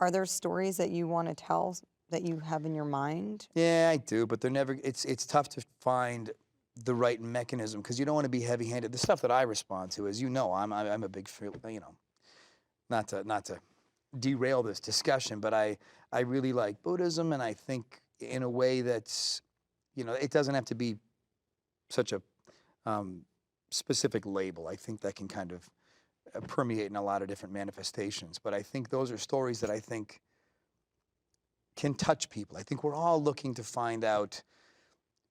Are there stories that you want to tell that you have in your mind? Yeah, I do, but they're never. It's tough to find the right mechanism because you don't want to be heavy-handed. The stuff that I respond to, as you know, I'm a big, not to derail this discussion, but I really like Buddhism, and I think in a way that's, it doesn't have to be such a um, specific label. I think that can kind of permeate in a lot of different manifestations. But I think those are stories that I think can touch people. I think we're all looking to find out,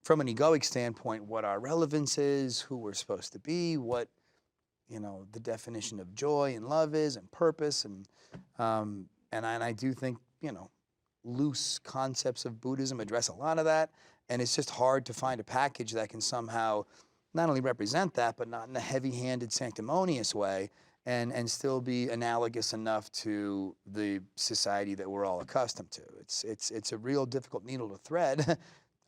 from an egoic standpoint, what our relevance is, who we're supposed to be, what the definition of joy and love is, and purpose, and I do think loose concepts of Buddhism address a lot of that, and it's just hard to find a package that can somehow not only represent that, but not in a heavy-handed, sanctimonious way, and still be analogous enough to the society that we're all accustomed to. It's a real difficult needle to thread,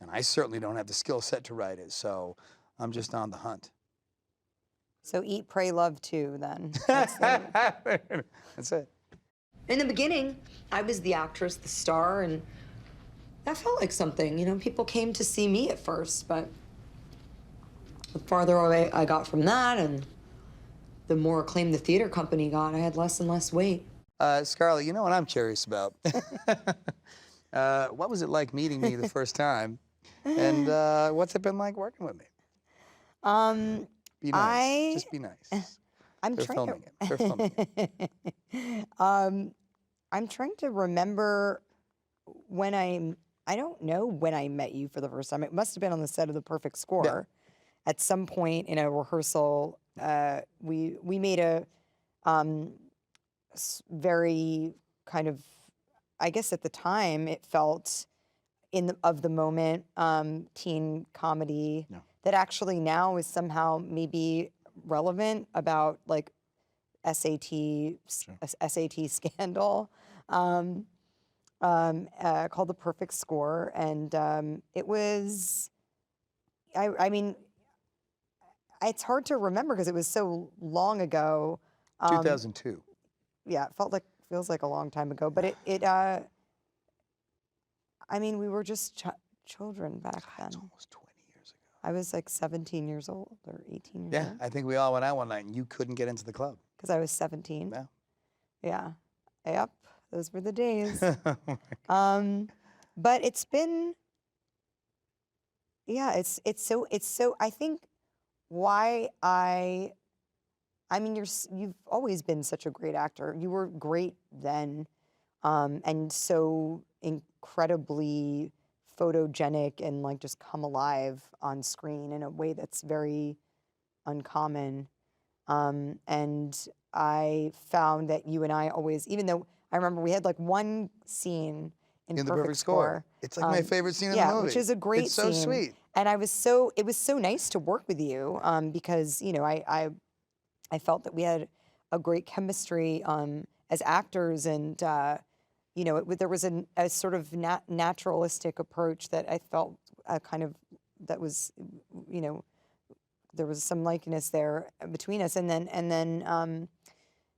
and I certainly don't have the skill set to write it, so I'm just on the hunt. So eat, pray, love too, then. That's it. In the beginning, I was the actress, the star, and that felt like something. People came to see me at first, but the farther away I got from that and the more acclaim the theater company got, I had less and less weight. Scarlett, you know what I'm curious about? What was it like meeting me the first time? And what's it been like working with me? Be nice. Just be nice. They're filming it. They're filming it. I'm trying to remember when I don't know when I met you for the first time. It must have been on the set of The Perfect Score. Yeah. At some point in a rehearsal, we made a very kind of, I guess at the time it felt of the moment teen comedy that actually now is somehow maybe relevant about like SAT scandal, called The Perfect Score, and it was, I mean, it's hard to remember because it was so long ago. 2002. Yeah, it feels like a long time ago, but I mean, we were just children back then. It's almost 20 years ago. I was like 17 years old or 18 years Yeah, old. I think we all went out one night and you couldn't get into the club. Because I was 17. Yeah. Yeah. Yep. Those were the days. But it's been, yeah, it's so, I think why I mean, you've always been such a great actor. You were great then, and so incredibly photogenic and like just come alive on screen in a way that's very uncommon. And I found that you and I always, even though I remember we had like one scene in The Perfect Score. It's like my favorite scene in the movie. Yeah, which is a great scene. It's so sweet. And it was so nice to work with you because, I felt that we had a great chemistry as actors, and there was a sort of naturalistic approach that I felt that was, there was some likeness there between us, and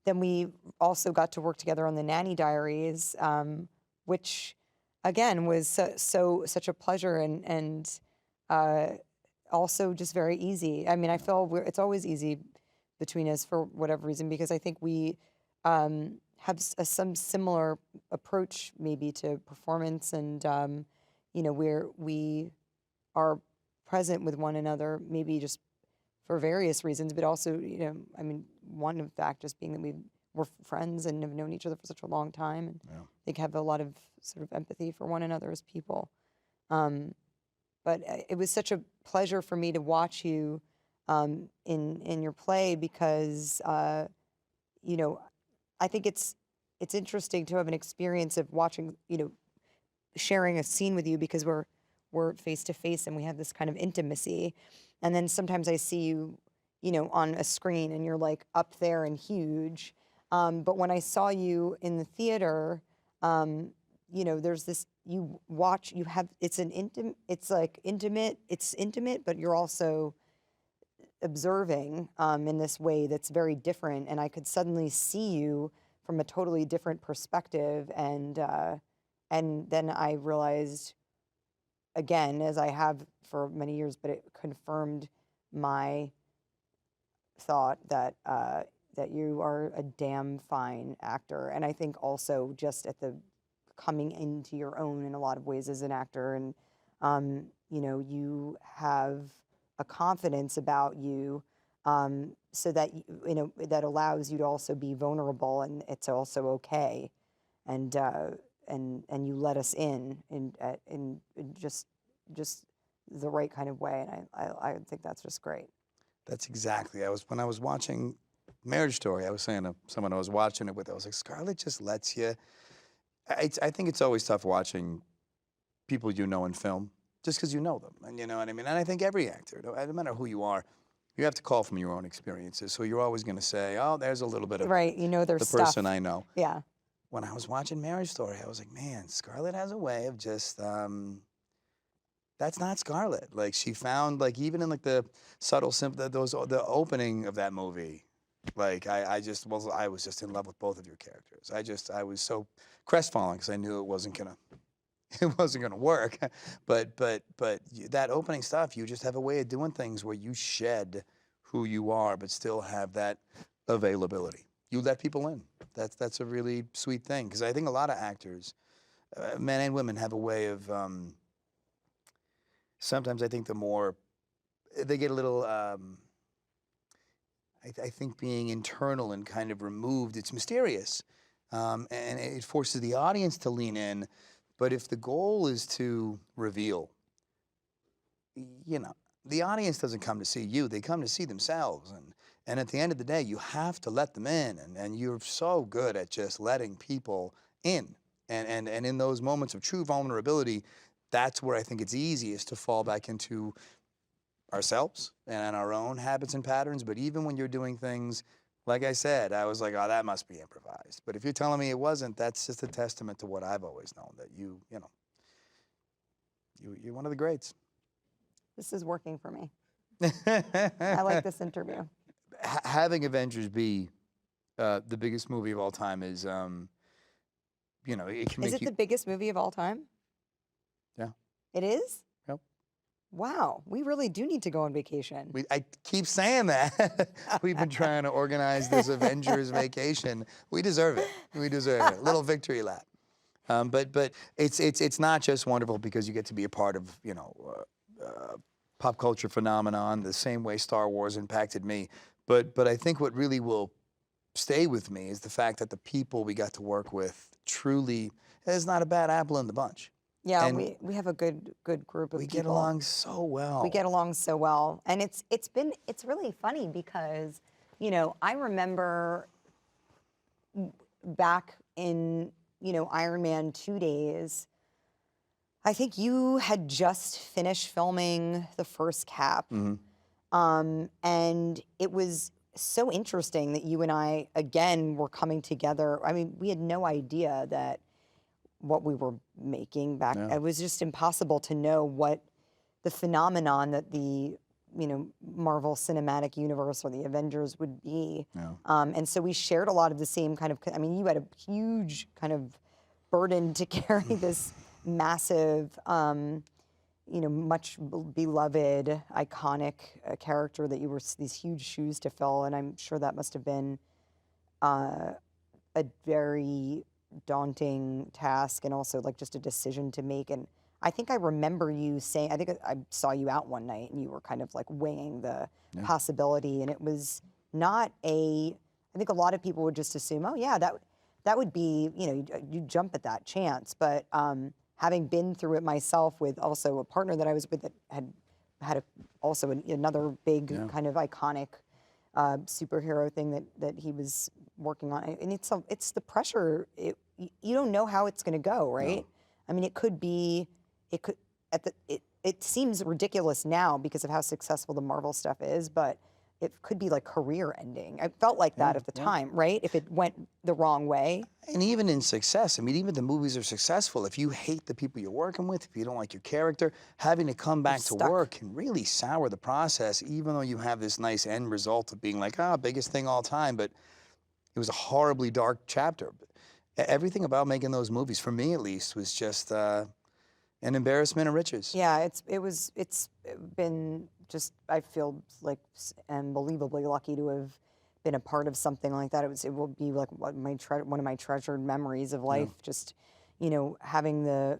then we also got to work together on the Nanny Diaries, which again was such a pleasure and also just very easy. I mean, I feel it's always easy between us for whatever reason, because I think we have some similar approach maybe to performance, and we are present with one another maybe just for various reasons, but also I mean, one of fact just being that we're friends and have known each other for such a long time, and I think have a lot of sort of empathy for one another as people. But it was such a pleasure for me to watch you in your play, because I think it's interesting to have an experience of watching, sharing a scene with you, because we're face to face and we have this kind of intimacy. And then sometimes I see you, on a screen and you're like up there and huge. But when I saw you in the theater, there's this, it's intimate, but you're also observing in this way that's very different. And I could suddenly see you from a totally different perspective, and then I realized again, as I have for many years, but it confirmed my thought that that you are a damn fine actor, and I think also just at the coming into your own in a lot of ways as an actor, and you know, you have a confidence about you, so that you know, that allows you to also be vulnerable, and it's also okay, and you let us in just the right kind of way, and I think that's just great. That's exactly. When I was watching Marriage Story, I was saying to someone I was watching it with, I was like, Scarlett just lets you. I think it's always tough watching people you know in film, just because you know them, and you know what I mean. And I think every actor, no matter who you are, you have to call from your own experiences. So you're always going to say, "Oh, there's a little bit of Right, you know their the stuff. person I know." Yeah. When I was watching Marriage Story, I was like, "Man, Scarlett has a way of just." That's not Scarlett. Like she found, like even in like the subtle, the opening of that movie, like I was just in love with both of your characters. I was so crestfallen because I knew it wasn't gonna work. But that opening stuff, you just have a way of doing things where you shed who you are, but still have that availability. You let people in. That's a really sweet thing, because I think a lot of actors, men and women, have a way of. Sometimes I think the more they get a little, I think being internal and kind of removed, it's mysterious, and it forces the audience to lean in. But if the goal is to reveal, you know, the audience doesn't come to see you; they come to see themselves. And at the end of the day, you have to let them in, and you're so good at just letting people in. And in those moments of true vulnerability, that's where I think it's easiest to fall back into ourselves and our own habits and patterns. But even when you're doing things, like I said, I was like, oh, that must be improvised. But if you're telling me it wasn't, that's just a testament to what I've always known, that you're one of the greats. This is working for me. I like this interview. Having Avengers be the biggest movie of all time is, it can make Is it the biggest movie of all time? Yeah. It is? Yep. Wow, we really do need to go on vacation. I keep saying that. We've been trying to organize this Avengers vacation. We deserve it. We deserve it. A little victory lap. But it's not just wonderful because you get to be a part of pop culture phenomenon the same way Star Wars impacted me. But I think what really will stay with me is the fact that the people we got to work with truly is not a bad apple in the bunch. Yeah, And we have a good group of people. we get along so well. We get along so well, and it's really funny because, I remember back in Iron Man 2 days, I think you had just finished filming the first Cap, and it was so interesting that you and I again were coming together. I mean, we had no idea that what we were making back. Yeah. It was just impossible to know what the phenomenon that the Marvel Cinematic Universe or the Avengers would be. Yeah. And so we shared a lot of the same kind of. I mean, you had a huge kind of burden to carry this massive, much beloved, iconic character that you were these huge shoes to fill, and I'm sure that must have been a very daunting task, and also like just a decision to make. And I think I remember you saying, I think I saw you out one night and you were kind of like weighing the possibility, and it was not I think a lot of people would just assume, oh yeah, that would be, you jump at that chance. But having been through it myself with also a partner that I was with that had also another big kind of iconic superhero thing that he was working on, and it's the pressure. You don't know how it's going to go, right? No. I mean, it seems ridiculous now because of how successful the Marvel stuff is, but it could be like career ending. I felt like that at the time, right? If it went the wrong way. And even in success, I mean, even the movies are successful. If you hate the people you're working with, if you don't like your character, having to come back to work can really sour the process, even though you have this nice end result of being like, biggest thing all time. But It was a horribly dark chapter. Everything about making those movies, for me at least, was just an embarrassment of riches. Yeah, it's been just, I feel like unbelievably lucky to have been a part of something like that. It will be like one of my treasured memories of life. Just, you know, having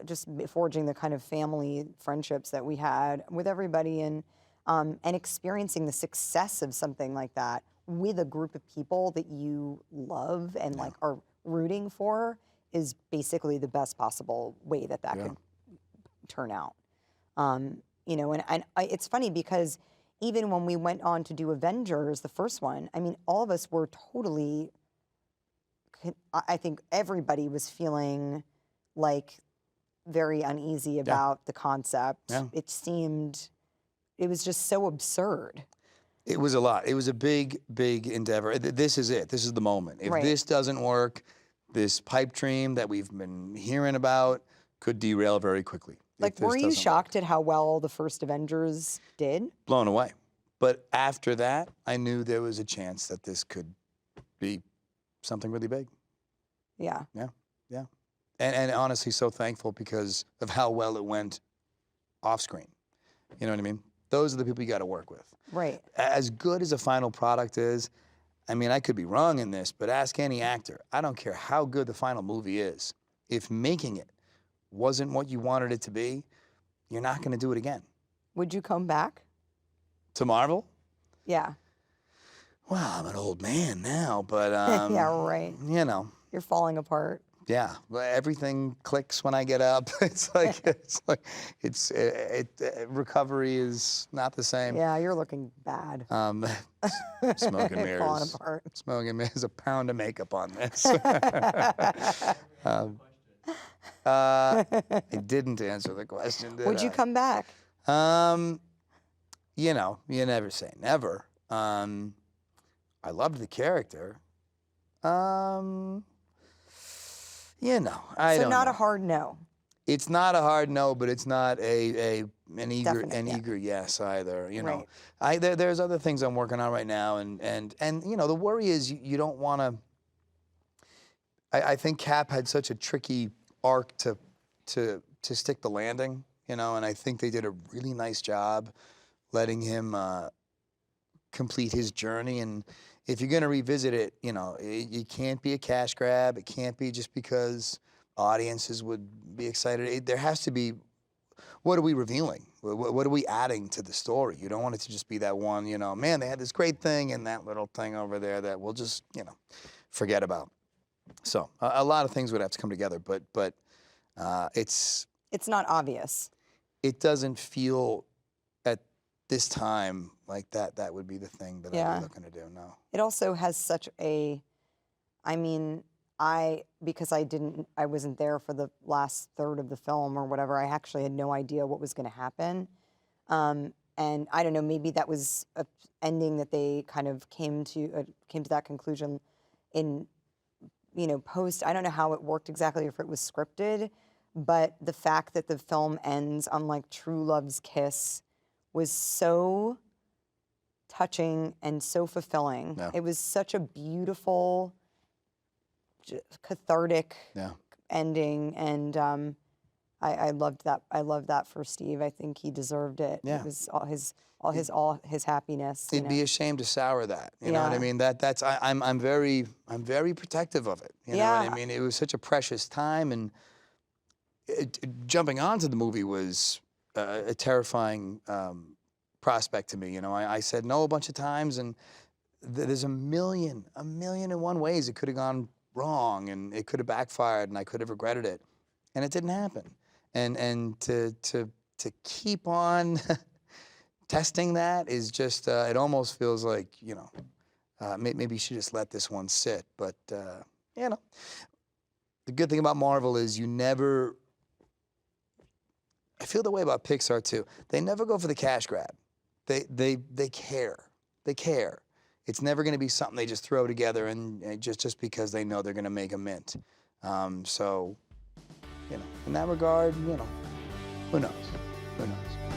just forging the kind of family friendships that we had with everybody, and experiencing the success of something like that with a group of people that you love and like are rooting for is basically the best possible way that could turn out. You know, and it's funny because even when we went on to do Avengers, the first one, I mean, all of us were totally, I think everybody was feeling like very uneasy about the concept. Yeah. It was just so absurd. It was a lot. It was a big, big endeavor. This is it. This is the moment. If Right. this doesn't work, this pipe dream that we've been hearing about could derail very quickly. Like, were you shocked at how well the first Avengers did? Blown away. But after that, I knew there was a chance that this could be something really big. Yeah. Yeah, yeah. And honestly, so thankful because of how well it went off screen. You know what I mean? Those are the people you got to work with. Right. As good as a final product is, I mean, I could be wrong in this, but ask any actor. I don't care how good the final movie is. If making it wasn't what you wanted it to be, you're not going to do it again. Would you come back? To Marvel? Yeah. Well, I'm an old man now, but Yeah, right. you know, You're falling apart. yeah, everything clicks when I get up. It's like recovery is not the same. Yeah, you're looking bad. Smoke and mirrors. Falling apart. Smoke and mirrors. A pound of makeup on this. I didn't answer the question, did Would you I? come back? You know, you never say never. I loved the character. You know, I So don't not know. a hard no. It's not a hard no, but it's not an eager Definite, yeah. eager yes either. You know, Right. there's other things I'm working on right now, and you know, the worry is you don't want to. I think Cap had such a tricky arc to stick the landing, you know, and I think they did a really nice job letting him complete his journey. And if you're going to revisit it, you know, it can't be a cash grab. It can't be just because audiences would be excited. There has to be, what are we revealing? What are we adding to the story? You don't want it to just be that one, you know, man, they had this great thing and that little thing over there that we'll just, you know, forget about. So a lot of things would have to come together, but it's not obvious. It doesn't feel at this time like that would be the thing that I'd be looking to do. No. It also has such a, I mean, because I wasn't there for the last third of the film or whatever, I actually had no idea what was going to happen. And I don't know, maybe that was an ending that they kind of came to that conclusion in, you know, post. I don't know how it worked exactly, if it was scripted, but the fact that the film ends on like true love's kiss was so touching and so fulfilling. Yeah. It was such a beautiful, cathartic ending, and I loved that. I loved that for Steve. I think he deserved it. Yeah. It was all his happiness. It'd be a shame to sour that. You know what I Yeah. mean? I'm very protective of it. You know what I mean? It was such a precious time, and jumping onto the movie was a terrifying prospect to me. You know, I said no a bunch of times, and there's a million and one ways it could have gone wrong, and it could have backfired, and I could have regretted it, and it didn't happen. And to keep on testing that is just it almost feels like, you know, maybe you should just let this one sit. But you know, the good thing about Marvel is you never. I feel the way about Pixar too. They never go for the cash grab. They care. They care. It's never going to be something they just throw together and just because they know they're going to make a mint. So, you know, in that regard, you know, who knows? Who knows?